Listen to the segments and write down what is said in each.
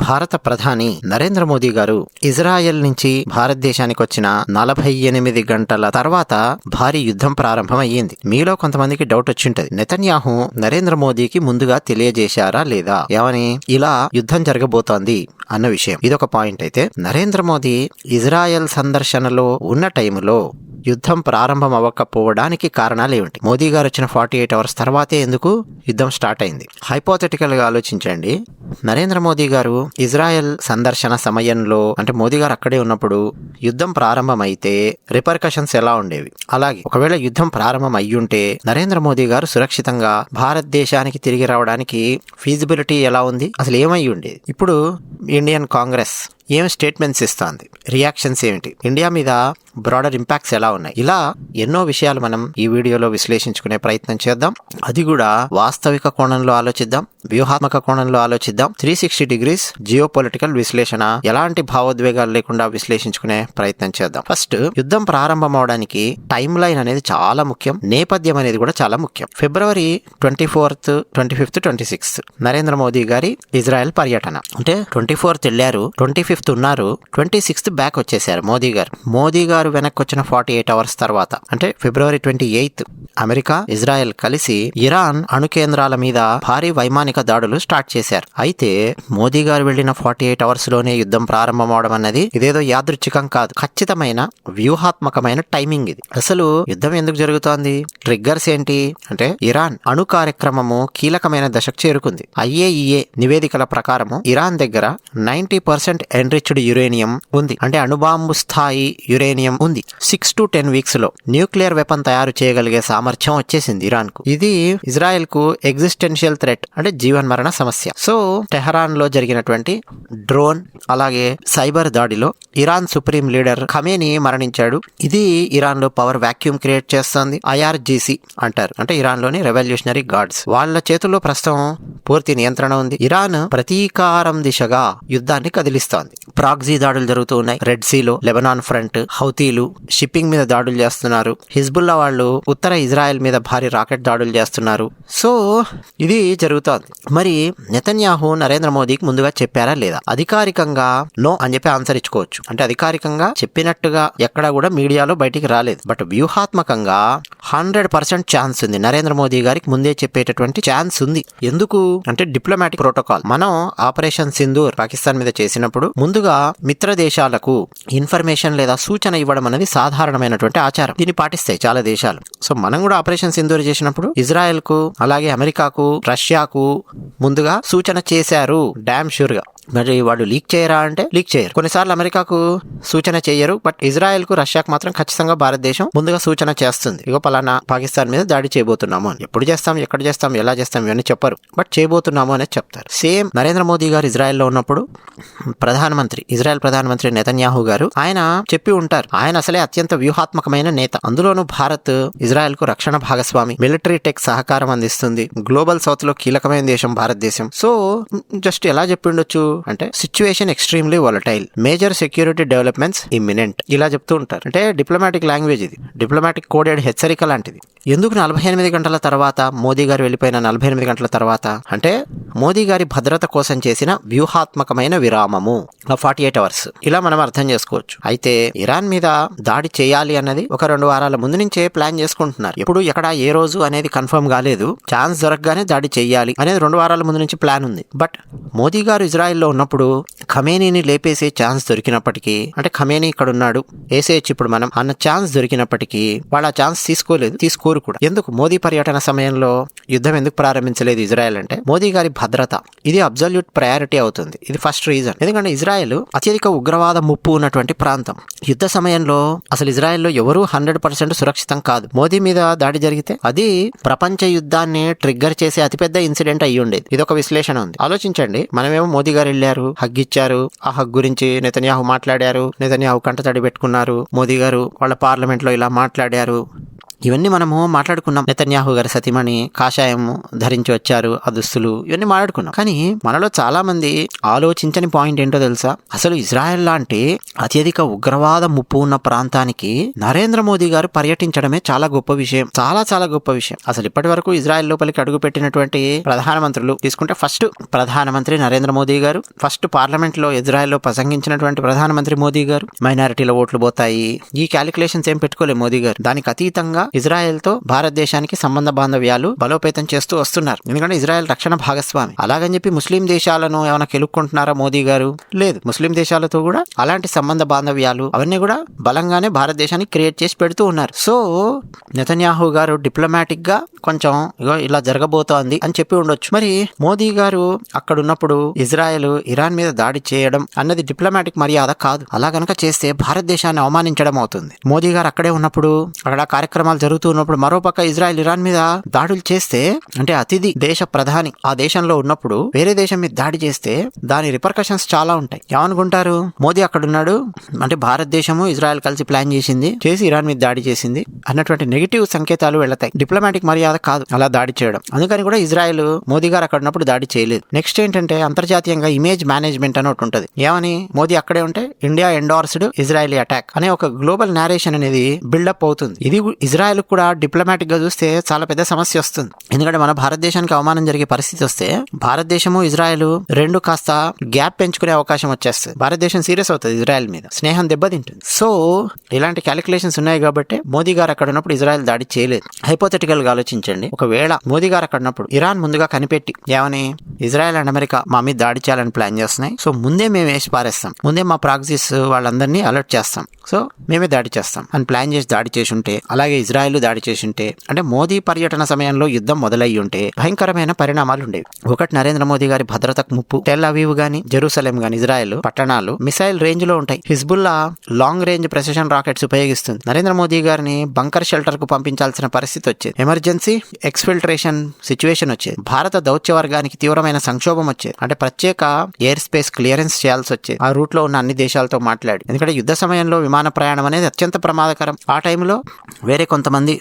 భారత ప్రధాని నరేంద్ర మోదీ గారు ఇజ్రాయెల్ నుంచి భారతదేశానికి వచ్చిన 48 గంటల తర్వాత భారీ యుద్ధం ప్రారంభం అయ్యింది. మీలో కొంతమందికి డౌట్ వచ్చింటది, నెతన్యాహు నరేంద్ర మోదీకి ముందుగా తెలియజేశారా లేదా ఏమని ఇలా యుద్ధం జరగబోతోంది అన్న విషయం. ఇదొక పాయింట్. అయితే నరేంద్ర మోదీ ఇజ్రాయెల్ సందర్శనలో ఉన్న టైంలో యుద్ధం ప్రారంభం అవ్వకపోవడానికి కారణాలు ఏమిటి? మోదీ గారు వచ్చిన 48 అవర్స్ తర్వాతే ఎందుకు యుద్ధం స్టార్ట్ అయింది? హైపోథెటికల్ గా ఆలోచించండి. నరేంద్ర మోదీ గారు ఇజ్రాయెల్ సందర్శన సమయంలో, అంటే మోదీ గారు అక్కడే ఉన్నప్పుడు యుద్ధం ప్రారంభం అయితే రిపర్కషన్స్ ఎలా ఉండేవి? అలాగే ఒకవేళ యుద్ధం ప్రారంభం అయ్యుంటే నరేంద్ర మోదీ గారు సురక్షితంగా భారతదేశానికి తిరిగి రావడానికి ఫీజిబిలిటీ ఎలా ఉంది? అసలు ఏమై ఉండేది? ఇప్పుడు ఇండియన్ కాంగ్రెస్ ఏం స్టేట్మెంట్స్ ఇస్తోంది? రియాక్షన్స్ ఏమిటి? ఇండియా మీద బ్రాడర్ ఇంపాక్ట్స్ ఎలా ఉన్నాయి? ఇలా ఎన్నో విషయాలు మనం ఈ వీడియోలో విశ్లేషించుకునే ప్రయత్నం చేద్దాం. అది కూడా వాస్తవిక కోణంలో ఆలోచిద్దాం, వ్యూహాత్మక కోణంలో ఆలోచిద్దాం. 360 డిగ్రీస్ జియో పొలిటికల్ విశ్లేషణ, ఎలాంటి భావోద్వేగాలు లేకుండా విశ్లేషించుకునే ప్రయత్నం చేద్దాం. ఫస్ట్, యుద్ధం ప్రారంభం అవడానికి టైం లైన్ అనేది చాలా ముఖ్యం. నేపథ్యం అనేది కూడా చాలా ముఖ్యం. ఫిబ్రవరి 24th, 25th, 26th Narendra Modi గారి ఇజ్రాయెల్ పర్యటన. అంటే 24th వెళ్ళారు, 25th ఉన్నారు, 26th బ్యాక్ వచ్చేసారు మోదీ గారు వెనక్కి వచ్చిన 48 అవర్స్ తర్వాత, అంటే ఫిబ్రవరి 28th అమెరికా, ఇజ్రాయెల్ కలిసి ఇరాన్ అణు కేంద్రాల మీద భారీ వైమానిక దాడులు స్టార్ట్ చేశారు. అయితే మోదీ గారు వెళ్లిన 48 అవర్స్ లోనే యుద్ధం ప్రారంభం అవడం అన్నది ఇదేదో యాదృచ్ఛికం కాదు, ఖచ్చితమైన వ్యూహాత్మకమైన టైమింగ్ ఇది. అసలు యుద్ధం ఎందుకు జరుగుతోంది? ట్రిగ్గర్స్ ఏంటి అంటే, ఇరాన్ అణు కార్యక్రమము కీలకమైన దశకు చేరుకుంది. IAEA నివేదికల ప్రకారము ఇరాన్ దగ్గర 90% ఎన్రిచ్డ్ యురేనియం ఉంది, అంటే అణుబాంబు స్థాయి యురేనియం ఉంది. 6 to 10 వీక్స్ లో న్యూక్లియర్ వెపన్ తయారు చేయగలిగే సామర్థ్యం వచ్చేసింది ఇరాన్ కు. ఇది ఇజ్రాయెల్ కు ఎగ్జిస్టెన్షియల్ థ్రెట్, అంటే జీవన్మరణ సమస్య. సో టెహరాన్ లో జరిగినటువంటి డ్రోన్ అలాగే సైబర్ దాడిలో ఇరాన్ సుప్రీం లీడర్ ఖమేనీ మరణించాడు. ఇది ఇరాన్ లో పవర్ వాక్యూమ్ క్రియేట్ చేస్తుంది. IRGC అంటారు, అంటే ఇరాన్ లోని రెవల్యూషనరీ గార్డ్స్. వాళ్ళ చేతుల్లో ప్రస్తుతం పూర్తి నియంత్రణ ఉంది. ఇరాన్ ప్రతీకారం దిశగా యుద్ధాన్ని కదిలిస్తోంది. ప్రాక్సీ దాడులు జరుగుతూ ఉన్నాయి. రెడ్ సీలో లెబనాన్ ఫ్రంట్, హౌతీలు షిప్పింగ్ మీద దాడులు చేస్తున్నారు. హిజ్బుల్లా వాళ్ళు ఉత్తర ఇజ్రాయెల్ మీద భారీ రాకెట్ దాడులు చేస్తున్నారు. సో ఇది జరుగుతోంది. మరి నెతన్యాహు నరేంద్ర మోదీకి ముందుగా చెప్పారా లేదా? అధికారికంగా నో అని చెప్పి ఆన్సర్ ఇచ్చుకోవచ్చు. అంటే అధికారికంగా చెప్పినట్టుగా ఎక్కడా కూడా మీడియాలో బయటికి రాలేదు. బట్ వ్యూహాత్మకంగా 100% ఛాన్స్ ఉంది. నరేంద్ర మోదీ గారికి ముందే చెప్పేటటువంటి ఛాన్స్ ఉంది. ఎందుకు అంటే డిప్లొమాటిక్ ప్రోటోకాల్. మనం ఆపరేషన్ సింధూర్ పాకిస్తాన్ మీద చేసినప్పుడు ముందుగా మిత్ర దేశాలకు ఇన్ఫర్మేషన్ లేదా సూచన ఇవ్వడం అనేది సాధారణమైనటువంటి ఆచారం. దీన్ని పాటిస్తాయి చాలా దేశాలు. సో మనం కూడా ఆపరేషన్ సింధూర్ చేసినప్పుడు ఇజ్రాయెల్ కు అలాగే అమెరికాకు, రష్యాకు ముందుగా సూచన చేశారు డామ్ షూర్ గా. మరి వాళ్ళు లీక్ చేయరా అంటే లీక్ చేయరు. కొన్నిసార్లు అమెరికాకు సూచన చేయరు, బట్ ఇజ్రాయెల్ కు, రష్యాకు మాత్రం ఖచ్చితంగా భారతదేశం ముందుగా సూచన చేస్తుంది. ఇగో పలానా పాకిస్తాన్ మీద దాడి చేయబోతున్నాము అని. ఎప్పుడు చేస్తాం, ఎక్కడ చేస్తాం, ఎలా చేస్తాం ఇవన్నీ చెప్పరు, బట్ చేయబోతున్నాము అనేది చెప్తారు. సేమ్ నరేంద్ర మోదీ గారు ఇజ్రాయెల్లో ఉన్నప్పుడు ఇజ్రాయెల్ ప్రధానమంత్రి నెతన్యాహు గారు ఆయన చెప్పి ఉంటారు, ఆయన అసలే అత్యంత వ్యూహాత్మకమైన నేత. అందులోనూ భారత్ ఇజ్రాయెల్ కు రక్షణ భాగస్వామి, మిలిటరీ టెక్ సహకారం అందిస్తుంది. గ్లోబల్ సౌత్ లో కీలకమైన దేశం భారతదేశం. సో జస్ట్ ఎలా చెప్పిండొచ్చు అంటే, situation extremely volatile, major security developments imminent, ఇలా చెప్తూ ఉంటారు. అంటే డిప్లొమాటిక్ లాంగ్వేజ్ ఇది, డిప్లొమాటిక్ కోడెడ్ హెచ్చరిక లాంటిది. ఎందుకు 48 గంటల తర్వాత, మోదీ గారు వెళ్ళిపోయిన 48 గంటల తర్వాత అంటే, మోదీ గారి భద్రత కోసం చేసిన వ్యూహాత్మకమైన విరామము 48 అవర్స్, ఇలా మనం అర్థం చేసుకోవచ్చు. అయితే ఇరాన్ మీద దాడి చేయాలి అన్నది ఒక 2 వారాల ముందు నుంచే ప్లాన్ చేసుకుంటున్నారు. ఎప్పుడు, ఎక్కడ, ఏ రోజు అనేది కన్ఫర్మ్ కాలేదు. ఛాన్స్ దొరకగానే దాడి చేయాలి అనేది 2 వారాల ముందు నుంచి ప్లాన్ ఉంది. బట్ మోదీ గారు ఇజ్రాయెల్లో ఉన్నప్పుడు ఖమేనీని లేపేసే ఛాన్స్ దొరికినప్పటికీ, అంటే ఖమేనీ ఇక్కడ ఉన్నాడు, వేసేయచ్చు ఇప్పుడు మనం అన్న ఛాన్స్ దొరికినప్పటికీ వాళ్ళు ఆ ఛాన్స్ తీసుకోరు కూడా. ఎందుకు? మోదీ పర్యటన సమయంలో యుద్ధం ఎందుకు ప్రారంభించలేదు ఇజ్రాయెల్ అంటే, మోదీ గారి భద్రత ఇది అబ్సల్యూట్ ప్రయారిటీ అవుతుంది. ఇది ఫస్ట్ రీజన్. ఎందుకంటే ఇజ్రాయెల్ అత్యధిక ఉగ్రవాద ముప్పు ఉన్నటువంటి ప్రాంతం. యుద్ధ సమయంలో అసలు ఇజ్రాయెల్లో ఎవరూ 100% సురక్షితం కాదు. మోదీ మీద దాడి జరిగితే అది ప్రపంచ యుద్ధాన్ని ట్రిగ్గర్ చేసే అతిపెద్ద ఇన్సిడెంట్ అయ్యి ఉండేది. ఇదొక విశ్లేషణ ఉంది. ఆలోచించండి, మనమేమో మోదీ గారు వెళ్ళారు, హగ్ ఇచ్చారు, ఆ హగ్ గురించి నెతన్యాహు మాట్లాడారు, నెతన్యాహు కంటతడి పెట్టుకున్నారు, మోదీ గారు వాళ్ళ పార్లమెంట్ లో ఇలా మాట్లాడారు, ఇవన్నీ మనము మాట్లాడుకున్నాం. నెతన్యాహు గారి సతీమణి కాషాయం ధరించి వచ్చారు, ఆ దుస్తులు, ఇవన్నీ మాట్లాడుకున్నాం. కానీ మనలో చాలా మంది ఆలోచించని పాయింట్ ఏంటో తెలుసా? అసలు ఇజ్రాయెల్ లాంటి అత్యధిక ఉగ్రవాద ముప్పు ఉన్న ప్రాంతానికి నరేంద్ర మోదీ గారు పర్యటించడమే చాలా గొప్ప విషయం, చాలా చాలా గొప్ప విషయం. అసలు ఇప్పటి వరకు ఇజ్రాయెల్ లోపలికి అడుగు పెట్టినటువంటి ప్రధానమంత్రులు తీసుకుంటే ఫస్ట్ ప్రధానమంత్రి నరేంద్ర మోదీ గారు, ఫస్ట్ పార్లమెంట్ లో ఇజ్రాయెల్లో ప్రసంగించినటువంటి ప్రధానమంత్రి మోదీ గారు, మైనారిటీల ఓట్లు పోతాయి, ఈ క్యాలిక్యులేషన్స్ ఏం పెట్టుకోలేదు మోదీ గారు. దానికి అతీతంగా ఇజ్రాయెల్ తో భారతదేశానికి సంబంధ బాంధవ్యాలు బలోపేతం చేస్తూ వస్తున్నారు. ఎందుకంటే ఇజ్రాయెల్ రక్షణ భాగస్వామి. అలాగని చెప్పి ముస్లిం దేశాలను ఏమైనా కెలుక్కుంటున్నారా మోదీ గారు? లేదు. ముస్లిం దేశాలతో కూడా అలాంటి సంబంధ బాంధవ్యాలు అవన్నీ కూడా బలంగానే భారతదేశానికి క్రియేట్ చేసి పెడుతూ ఉన్నారు. సో నెతన్యాహు గారు డిప్లొమాటిక్ గా కొంచెం ఇలా జరగబోతోంది అని చెప్పి ఉండొచ్చు. మరి మోదీ గారు అక్కడ ఉన్నప్పుడు ఇజ్రాయెల్ ఇరాన్ మీద దాడి చేయడం అన్నది డిప్లొమాటిక్ మర్యాద కాదు. అలా గనక చేస్తే భారతదేశాన్ని అవమానించడం అవుతుంది. మోదీ గారు అక్కడే ఉన్నప్పుడు, అక్కడ కార్యక్రమాలు జరుగుతూ ఉన్నప్పుడు, మరోపక్క ఇజ్రాయెల్ ఇరాన్ మీద దాడులు చేస్తే, అంటే అతిథి దేశ ప్రధాని ఆ దేశంలో ఉన్నప్పుడు వేరే దేశం మీద దాడి చేస్తే దాని రిపర్కషన్స్ చాలా ఉంటాయి. ఏమనుకుంటారు? మోదీ అక్కడ ఉన్నాడు అంటే భారతదేశము ఇజ్రాయెల్ కలిసి ప్లాన్ చేసి ఇరాన్ మీద దాడి చేసింది అన్నటువంటి నెగిటివ్ సంకేతాలు వెళ్తాయి. డిప్లొమాటిక్ మర్యాద కాదు అలా దాడి చేయడం. అందుకని కూడా ఇజ్రాయెల్ మోదీ గారు అక్కడ ఉన్నప్పుడు దాడి చేయలేదు. నెక్స్ట్ ఏంటంటే అంతర్జాతీయంగా ఇమేజ్ మేనేజ్మెంట్ అని ఒకటి ఉంటుంది. ఏమని? మోదీ అక్కడే ఉంటే ఇండియా ఎండార్స్డ్ ఇజ్రాయలీ అటాక్ అనే ఒక గ్లోబల్ నేరేషన్ అనేది బిల్డప్ అవుతుంది. ఇది ఇజ్రాయెల్ కూడా డిప్లొమాటిక్ గా చూస్తే చాలా పెద్ద సమస్య వస్తుంది. ఎందుకంటే మన భారతదేశానికి అవమానం జరిగే పరిస్థితి వస్తే భారతదేశము ఇజ్రాయెల్ రెండు కాస్త గ్యాప్ పెంచుకునే అవకాశం వచ్చేస్తుంది. భారతదేశం సీరియస్ అవుతుంది ఇజ్రాయెల్ మీద, స్నేహం దెబ్బతింటుంది. సో ఇలాంటి క్యాలిక్యులేషన్స్ ఉన్నాయి కాబట్టి మోదీ గారు అక్కడ ఉన్నప్పుడు ఇజ్రాయెల్ దాడి చేయలేదు. హైపోథెటికల్ గా ఆలోచించండి, ఒకవేళ మోదీ గారు అక్కడ ఉన్నప్పుడు ఇరాన్ ముందుగా కనిపెట్టి ఏమని, ఇజ్రాయెల్ అండ్ అమెరికా మా మీద దాడి చేయాలని ప్లాన్ చేస్తున్నాయి, సో ముందే మేము వేసి పారేస్తాం, ముందే మా ప్రాక్సిస్ వాళ్ళందరినీ అలర్ట్ చేస్తాం, సో మేమే దాడి చేస్తాం అని ప్లాన్ చేసి దాడి చేసి ఉంటే, అలాగే ఇజ్రాయెల్ దాడి చేసి ఉంటే, అంటే మోదీ పర్యటన సమయంలో యుద్ధం మొదలయ్యి ఉంటే భయంకరమైన పరిణామాలు ఉండేవి. ఒకటి, నరేంద్ర మోదీ గారి భద్రతకు ముప్పు. టెల్ అవీవ్ గాని, జెరూసలేం గాని, ఇజ్రాయెల్ పట్టణాలు మిసైల్ రేంజ్ లో ఉంటాయి. Hezbollah long range precision rockets ఉపయోగిస్తుంది. నరేంద్ర మోదీ గారిని బంకర్ షెల్టర్ కు పంపించాల్సిన పరిస్థితి వచ్చేది. ఎమర్జెన్సీ ఎక్స్ఫిల్ట్రేషన్ సిచ్యువేషన్ వచ్చేది. భారత దౌత్య వర్గానికి తీవ్రమైన సంక్షోభం వచ్చేది. అంటే ప్రత్యేక ఎయిర్ స్పేస్ క్లియరెన్స్ చేయాల్సి వచ్చేది ఆ రూట్ లో ఉన్న అన్ని దేశాలతో మాట్లాడి. ఎందుకంటే యుద్ధ సమయంలో విమాన ప్రయాణం అనేది అత్యంత ప్రమాదకరం. ఆ టైంలో వేరే కొంతమంది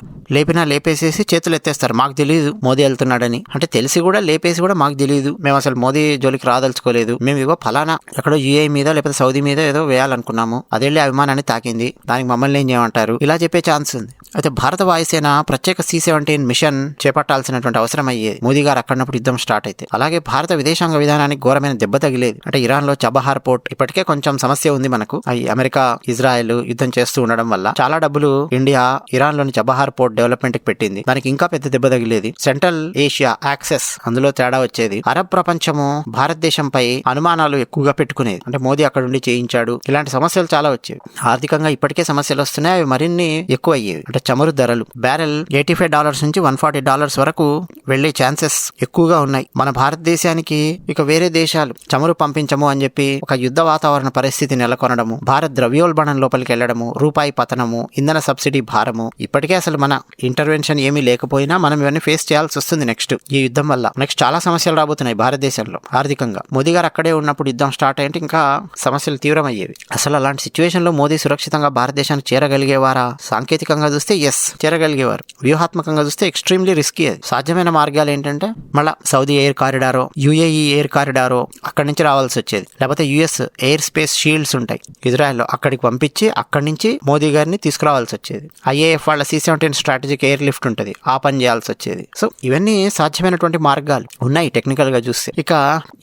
లేపేసేసి చేతులు ఎత్తేస్తారు, మాకు తెలియదు మోదీ వెళ్తున్నాడని. అంటే తెలిసి కూడా లేపేసి కూడా మాకు తెలియదు, మేము అసలు మోదీ జోలికి రాదలుచుకోలేదు, మేము ఇగో ఫలానా ఎక్కడో యూఏఈ మీద లేకపోతే సౌదీ మీద ఏదో వేయాలనుకున్నాము, అదేళ్ళి ఆ విమానాన్ని తాకింది, దానికి మమ్మల్ని ఏం చేయమంటారు, ఇలా చెప్పే ఛాన్స్ ఉంది. అయితే భారత వాయుసేన ప్రత్యేక C-17 మిషన్ చేపట్టాల్సినటువంటి అవసరం అయ్యేది మోదీ గారు అక్కడప్పుడు యుద్ధం స్టార్ట్ అయితే. అలాగే భారత విదేశాంగ విధానానికి ఘోరమైన దెబ్బ తగిలేది. అంటే ఇరాన్ లో చబహార్ పోర్ట్ ఇప్పటికే కొంచెం సమస్య ఉంది మనకు. అమెరికా ఇజ్రాయెల్ యుద్ధం చేస్తూ ఉండడం వల్ల చాలా డబ్బులు ఇండియా ఇరాన్ లోని చబహార్ పోర్ట్ డెవలప్మెంట్ కి పెట్టింది. దానికి ఇంకా పెద్ద దెబ్బ తగిలేది. సెంట్రల్ ఏషియా యాక్సెస్ అందులో తేడా వచ్చేది. అరబ్ ప్రపంచము భారతదేశంపై అనుమానాలు ఎక్కువగా పెట్టుకునేది. అంటే మోదీ అక్కడ ఉండి చేయించాడు, ఇలాంటి సమస్యలు చాలా వచ్చేవి. ఆర్థికంగా ఇప్పటికే సమస్యలు వస్తున్నాయి, అవి మరిన్ని ఎక్కువ అయ్యేవి. అంటే చమురు ధరలు బ్యారెల్ $85 నుంచి $140 వరకు వెళ్లే ఛాన్సెస్ ఎక్కువగా ఉన్నాయి. మన భారతదేశానికి ఇక వేరే దేశాలు చమురు పంపించము అని చెప్పి ఒక యుద్ధ వాతావరణ పరిస్థితి నెలకొనడము, భారత్ ద్రవ్యోల్బణం లోపలికి వెళ్లడము, రూపాయి పతనము, ఇంధన సబ్సిడీ భారము, ఇప్పటికే అసలు మన ఇంటర్వెన్షన్ ఏమీ లేకపోయినా మనం ఇవన్నీ ఫేస్ చేయాల్సి వస్తుంది నెక్స్ట్ ఈ యుద్ధం వల్ల. నెక్స్ట్ చాలా సమస్యలు రాబోతున్నాయి భారతదేశంలో ఆర్థికంగా. మోదీ గారు అక్కడే ఉన్నప్పుడు యుద్ధం స్టార్ట్ అయ్యింటే ఇంకా సమస్యలు తీవ్రమయ్యేవి. అసలు అలాంటి సిచ్యువేషన్ లో మోదీ సురక్షితంగా భారతదేశానికి చేరగలిగేవారా? సాంకేతికంగా చూస్తే ఎస్ చేరగలిగేవారు, వ్యూహాత్మకంగా చూస్తే ఎక్స్ట్రీమ్లీ రిస్కీ. అది సాధ్యమైన మార్గాలు ఏంటంటే మళ్ళా సౌదీ ఎయిర్ కారిడారో, యూఏఈ ఎయిర్ కారిడారో అక్కడి నుంచి రావాల్సి వచ్చేది, లేకపోతే యుఎస్ ఎయిర్ స్పేస్ షీల్డ్స్ ఉంటాయి ఇజ్రాయెల్లో, అక్కడికి పంపించి అక్కడి నుంచి మోదీ గారిని తీసుకురావాల్సి వచ్చేది. IAF వాళ్ళ C-17 స్ట్రాటజిక్ ఎయిర్ లిఫ్ట్ ఉంటుంది, ఆ పని చేయాల్సి వచ్చేది. సో ఇవన్నీ సాధ్యమైనటువంటి మార్గాలు ఉన్నాయి టెక్నికల్ గా చూస్తే. ఇక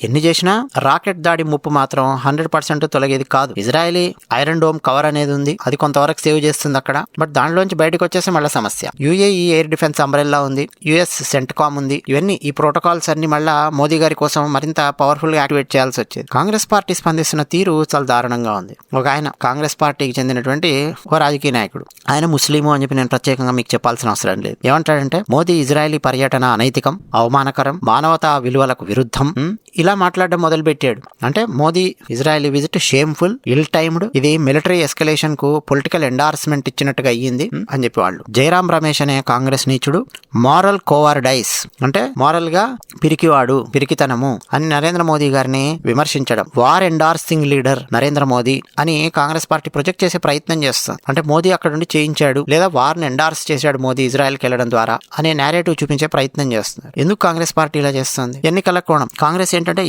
ఎన్ని చేసినా రాకెట్ దాడి ముప్పు మాత్రం 100% తొలగేది కాదు. ఇజ్రాయలీ ఐరన్ డోమ్ కవర్ అనేది ఉంది, అది కొంతవరకు సేవ్ చేస్తుంది అక్కడ. బట్ దానిలోంచి బయటకు వచ్చేసి మళ్ళీ సమస్య. యుఏఈ ఎయిర్ డిఫెన్స్ అంబ్రెల్లా ఉంది, US సెంట్కామ్ ఉంది. ఇవన్నీ ఈ ప్రోటోకాల్స్ అన్ని మళ్ళా మోదీ గారి కోసం మరింత పవర్ఫుల్ గా యాక్టివేట్ చేయాల్సి వచ్చేది. కాంగ్రెస్ పార్టీ స్పందిస్తున్న తీరు చాలా దారుణంగా ఉంది. ఒక ఆయన కాంగ్రెస్ పార్టీకి చెందినటువంటి ఒక రాజకీయ నాయకుడు, ఆయన ముస్లిము అని చెప్పి నేను ప్రత్యేకంగా మీకు చెప్పాల్సిన అవసరం లేదు. ఏమంటాడంటే మోదీ ఇజ్రాయలీ పర్యటన అనైతికం, అవమానకరం, మానవతా విలువలకు విరుద్ధం, ఇలా మాట్లాడడం మొదలు పెట్టాడు. అంటే మోదీ ఇజ్రాయలీ విజిట్ షేమ్ఫుల్, ఇల్ టైమ్డ్, ఇది మిలిటరీ ఎస్కలేషన్ కు పొలిటికల్ ఎండార్స్మెంట్ ఇచ్చినట్టుగా అయ్యింది అని చెప్పి వాళ్ళు. జయరాం రమేష్ అనే కాంగ్రెస్ నీచుడు మారల్ కోవార్డైస్, అంటే మారల్ గా పిరికివాడు, పిరికితనము అని నరేంద్ర మోదీ గారిని విమర్శించడం. War endorsing leader Narendra Modi అని కాంగ్రెస్ పార్టీ ప్రొజెక్ట్ చేసే ప్రయత్నం చేస్తుంది. అంటే మోదీ అక్కడ నుండి చేయించాడు లేదా వార్ని ఎండార్స్ చేశాడు సాధించాడు మోదీ ఇజ్రాయెల్కి వెళ్లడం ద్వారా అనే నేరేటివ్ చూపించే ప్రయత్నం చేస్తున్నారు. ఎందుకు కాంగ్రెస్ పార్టీ ఇలా చేస్తుంది? ఎన్నికల కోణం. కాంగ్రెస్ ఏంటంటే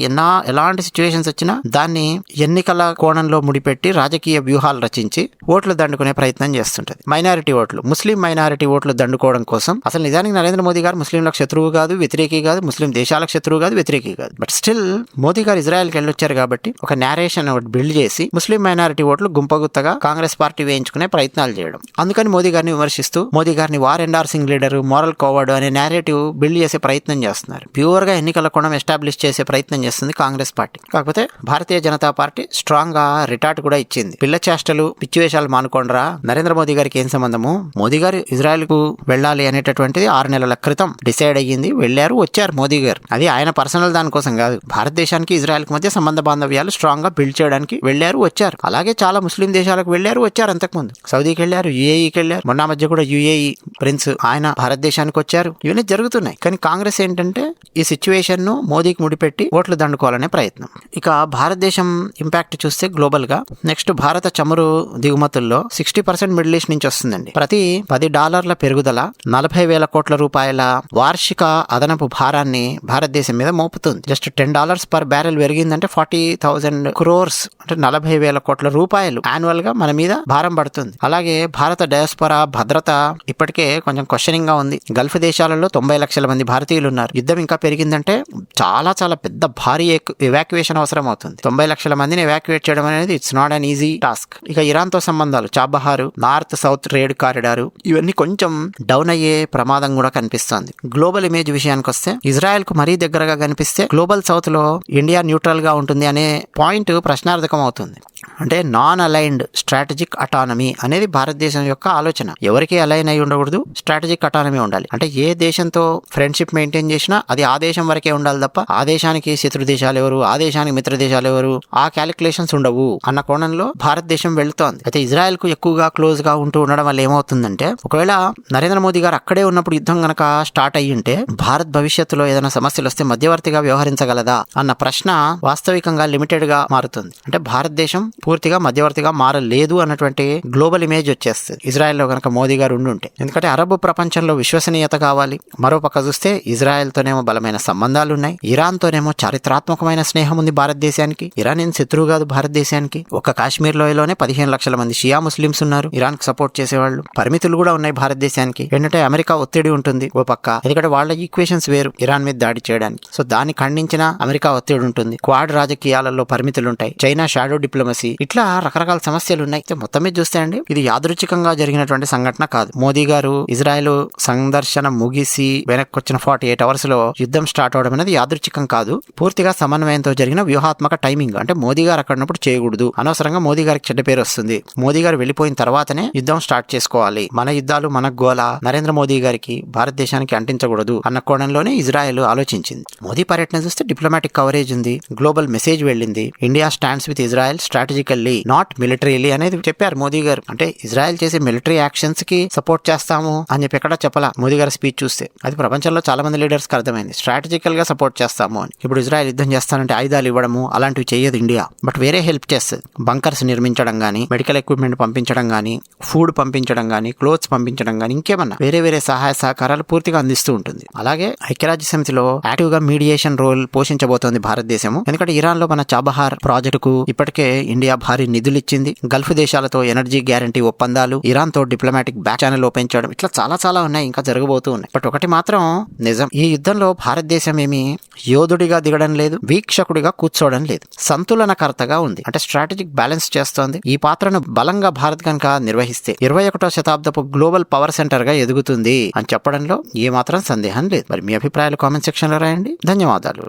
ఎలాంటి సిచ్యువేషన్స్ వచ్చినా దాన్ని ఎన్నికల కోణంలో ముడిపెట్టి రాజకీయ వ్యూహాలు రచించి ఓట్లు దండుకునే ప్రయత్నం చేస్తుంటది. మైనారిటీ ఓట్లు, ముస్లిం మైనారిటీ ఓట్లు దండుకోవడం కోసం. అసలు నిజానికి నరేంద్ర మోదీ గారు ముస్లింలకు శత్రువు కాదు, వ్యతిరేకి కాదు, ముస్లిం దేశాలకు శత్రువు కాదు, వ్యతిరేకి కాదు. బట్ స్టిల్ మోదీ గారు ఇజ్రాయెల్కి వెళ్ళొచ్చారు కాబట్టి ఒక నేరేషన్ బిల్డ్ చేసి ముస్లిం మైనారిటీ ఓట్లు గుంపగుత్తగా కాంగ్రెస్ పార్టీ వేయించుకునే ప్రయత్నాలు చేయడం. అందుకని మోదీ గారిని విమర్శిస్తూ మోదీ గారిని వార్ ఎండార్సింగ్ లీడర్, మోరల్ కోవర్డ్ అనే నేరేటివ్ బిల్డ్ చేసే ప్రయత్నం చేస్తున్నారు. ప్యూర్ గా ఎన్నికల కోణం ఎస్టాబ్లిష్ చేసే ప్రయత్నం చేస్తుంది కాంగ్రెస్ పార్టీ. కాకపోతే భారతీయ జనతా పార్టీ స్ట్రాంగ్ గా రిటార్ట్ కూడా ఇచ్చింది. పిల్ల చేష్టలు, పిచ్చి వేషాలు మానుకోండిరా, నరేంద్ర మోదీ గారికి ఏం సంబంధము? మోదీ గారు ఇజ్రాయెల్ కు వెళ్ళాలి అనేటటువంటిది 6 నెలల క్రితం డిసైడ్ అయ్యింది. వెళ్లారు, వచ్చారు మోదీ గారు. అది ఆయన పర్సనల్ దానికోసం కాదు, భారతదేశానికి ఇజ్రాయెల్ కి మధ్య సంబంధ బాంధవ్యాలు స్ట్రాంగ్ గా బిల్డ్ చేయడానికి వెళ్లారు, వచ్చారు. అలాగే చాలా ముస్లిం దేశాలకు వెళ్లారు, వచ్చారు. అంతకుముందు సౌదీకి వెళ్లారు, యుఏఈకి వెళ్లారు. మొన్న మధ్య కూడా యుఏఈ ప్రిన్స్ ఆయన భారతదేశానికి వచ్చారు. ఇవన్నీ జరుగుతున్నాయి. కానీ కాంగ్రెస్ ఏంటంటే ఈ సిచ్యువేషన్ ను మోదీకి ముడిపెట్టి ఓట్లు దండుకోవాలనే ప్రయత్నం. ఇక భారతదేశం ఇంపాక్ట్ చూస్తే గ్లోబల్ గా నెక్స్ట్ భారత చమురు దిగుమతుల్లో 60% మిడిల్ ఈస్ట్ నుంచి వస్తుందండి. ప్రతి $10 పెరుగుదల 40,000 కోట్ల రూపాయల వార్షిక అదనపు భారాన్ని భారతదేశం మీద మోపుతుంది. జస్ట్ $10 పర్ బ్యారెల్ పెరిగిందంటే 40,000 crores అంటే 40,000 కోట్ల రూపాయలు యాన్యువల్ గా మన మీద భారం పడుతుంది. అలాగే భారత డయాస్పోరా భద్రత ఇప్పటికే కొంచెం క్వశ్చనింగ్ గా ఉంది. గల్ఫ్ దేశాలలో 90 లక్షల మంది భారతీయులు ఉన్నారు. యుద్ధం ఇంకా పెరిగిందంటే చాలా చాలా పెద్ద భారీ ఎవాక్యుయేషన్ అవసరం అవుతుంది. 90 లక్షల మందిని ఎవాక్యుయేట్ చేయడం అనేది it's not an easy task. ఇక ఇరాన్ తో సంబంధాలు, చాబహారు, నార్త్ సౌత్ ట్రేడ్ కారిడార్ ఇవన్నీ కొంచెం డౌన్ అయ్యే ప్రమాదం కూడా కనిపిస్తోంది. గ్లోబల్ ఇమేజ్ విషయానికి వస్తే ఇజ్రాయెల్ కు మరీ దగ్గరగా కనిపిస్తే గ్లోబల్ సౌత్ లో ఇండియా న్యూట్రల్ గా ఉంటుంది అనే పాయింట్ ప్రశ్నార్థకం అవుతుంది. అంటే నాన్ అలైన్డ్ స్ట్రాటజిక్ అటానమీ అనేది భారతదేశం యొక్క ఆలోచన. ఎవరికి అలైన్ అయి ఉండకూడదు, స్ట్రాటజిక్ అటానమీ ఉండాలి. అంటే ఏ దేశంతో ఫ్రెండ్షిప్ మెయింటైన్ చేసినా అది ఆ దేశం వరకే ఉండాలి తప్ప ఆ దేశానికి శత్రు దేశాలు ఎవరు, ఆ దేశానికి మిత్ర దేశాలు ఎవరు, ఆ క్యాలిక్యులేషన్స్ ఉండవు అన్న కోణంలో భారతదేశం వెళుతోంది. అయితే ఇజ్రాయెల్ కు ఎక్కువగా క్లోజ్ గా ఉంటూ ఉండడం వల్ల ఏమవుతుందంటే ఒకవేళ నరేంద్ర మోదీ గారు అక్కడే ఉన్నప్పుడు యుద్ధం గనక స్టార్ట్ అయ్యి ఉంటే భారత్ భవిష్యత్తులో ఏదైనా సమస్యలు వస్తే మధ్యవర్తిగా వ్యవహరించగలదా అన్న ప్రశ్న వాస్తవికంగా లిమిటెడ్ గా మారుతుంది. అంటే భారతదేశం పూర్తిగా మధ్యవర్తిగా మారలేదు అన్నటువంటి గ్లోబల్ ఇమేజ్ వచ్చేస్తుంది ఇజ్రాయెల్లో గనక మోదీ గారు ఉండుంటే. ఎందుకంటే అరబ్ ప్రపంచంలో విశ్వసనీయత కావాలి. మరో పక్క చూస్తే ఇజ్రాయెల్ తోనేమో బలమైన సంబంధాలు ఉన్నాయి, ఇరాన్ తోనేమో చారిత్రాత్మకమైన స్నేహం ఉంది భారతదేశానికి. ఇరాన్ ఏం శత్రువు కాదు భారతదేశానికి. ఒక కాశ్మీర్ లోయలోనే 15 లక్షల మంది షియా ముస్లిమ్స్ ఉన్నారు ఇరాన్ కు సపోర్ట్ చేసేవాళ్ళు. పరిమితులు కూడా ఉన్నాయి భారతదేశానికి. ఏంటంటే అమెరికా ఒత్తిడి ఉంటుంది ఓ పక్క, ఎందుకంటే వాళ్ళ ఈక్వేషన్స్ వేరు ఇరాన్ మీద దాడి చేయడానికి. సో దాన్ని ఖండించిన అమెరికా ఒత్తిడి ఉంటుంది. క్వాడ్ రాజకీయాలలో పరిమితులు ఉంటాయి, చైనా షాడో డిప్లొమసీ, ఇట్లా రకరకాల సమస్యలు ఉన్నాయి. మొత్తం మీద చూస్తే అండి ఇది యాదృచ్ఛికంగా జరిగినటువంటి సంఘటన కాదు. మోదీ గారు ఇజ్రాయెల్ సందర్శన ముగిసి వెనక్కి వచ్చిన 48 hours లో యుద్ధం స్టార్ట్ అవడం అనేది యాదృచ్ఛికం కాదు, పూర్తిగా సమన్వయంతో జరిగిన వ్యూహాత్మక టైమింగ్. అంటే మోదీ గారు అక్కడ ఉన్నప్పుడు చేయకూడదు, అనవసరంగా మోదీ గారికి చెడ్డ పేరు వస్తుంది. మోదీ గారు వెళ్ళిపోయిన తర్వాతనే యుద్ధం స్టార్ట్ చేసుకోవాలి. మన యుద్ధాలు మన గోల నరేంద్ర మోదీ గారికి భారతదేశానికి అంటించకూడదు అన్న కోణంలోనే ఇజ్రాయెల్ ఆలోచించింది. మోదీ పర్యటన చూస్తే డిప్లొమాటిక్ కవరేజ్ ఉంది, గ్లోబల్ మెసేజ్ వెళ్ళింది. India stands with Israel strategically not militarily అనేది చెప్పారు మోదీ గారు. అంటే ఇజ్రాయెల్ చేసే మిలిటరీ యాక్షన్స్ కి సపోర్ట్ చేస్తాము అని చెప్పి ఎక్కడా చెప్పలా మోదీ గారి స్పీచ్ చూస్తే. అది ప్రపంచంలో చాలా మంది లీడర్స్ కి అర్థమైంది, స్ట్రాటజికల్ గా సపోర్ట్ చేస్తాము అని. ఇప్పుడు ఇజ్రాయెల్ యుద్ధం చేస్తానంటే ఆయుధాలు ఇవ్వడము అలాంటివి చేయదు ఇండియా, బట్ వేరే హెల్ప్ చేస్తుంది. బంకర్స్ నిర్మించడం గానీ, మెడికల్ ఎక్విప్మెంట్ పంపించడం గానీ, ఫుడ్ పంపించడం గానీ, క్లోత్స్ పంపించడం గానీ, ఇంకేమన్నా వేరే వేరే సహాయ సహకారాలు పూర్తిగా అందిస్తూ ఉంటుంది. అలాగే ఐక్యరాజ్య సమితిలో యాక్టివ్ గా మీడియేషన్ రోల్ పోషించబోతోంది భారతదేశం. ఎందుకంటే ఇరాన్ లో మన చాబహార్ ప్రాజెక్టుకు ఇప్పటికే ఇండియా భారీ నిధులు ఇచ్చింది. గల్ఫ్ దేశాలతో ఎనర్జీ గ్యారంటీ ఒప్పందాలు, ఇరాన్ తో డిప్లొమాటిక్ బ్యాక్ ఛానల్ ఓపెన్ చేయడం, ఇట్లా చాలా చాలా ఉన్నాయి, ఇంకా జరగబోతూ ఉన్నాయి. బట్ ఒకటి మాత్రం నిజం, ఈ యుద్ధంలో భారతదేశం ఏమి యోధుడిగా దిగడం లేదు, వీక్షకుడిగా కూర్చోవడం లేదు, సంతులనకర్తగా ఉంది. అంటే స్ట్రాటజిక్ బ్యాలెన్స్ చేస్తోంది. ఈ పాత్రను బలంగా భారత్ కనుక నిర్వహిస్తే 21వ శతాబ్దపు గ్లోబల్ పవర్ సెంటర్ గా ఎదుగుతుంది అని చెప్పడంలో ఏమాత్రం సందేహం లేదు. మరి మీ అభిప్రాయాలు కామెంట్ సెక్షన్ లో రాయండి. ధన్యవాదాలు.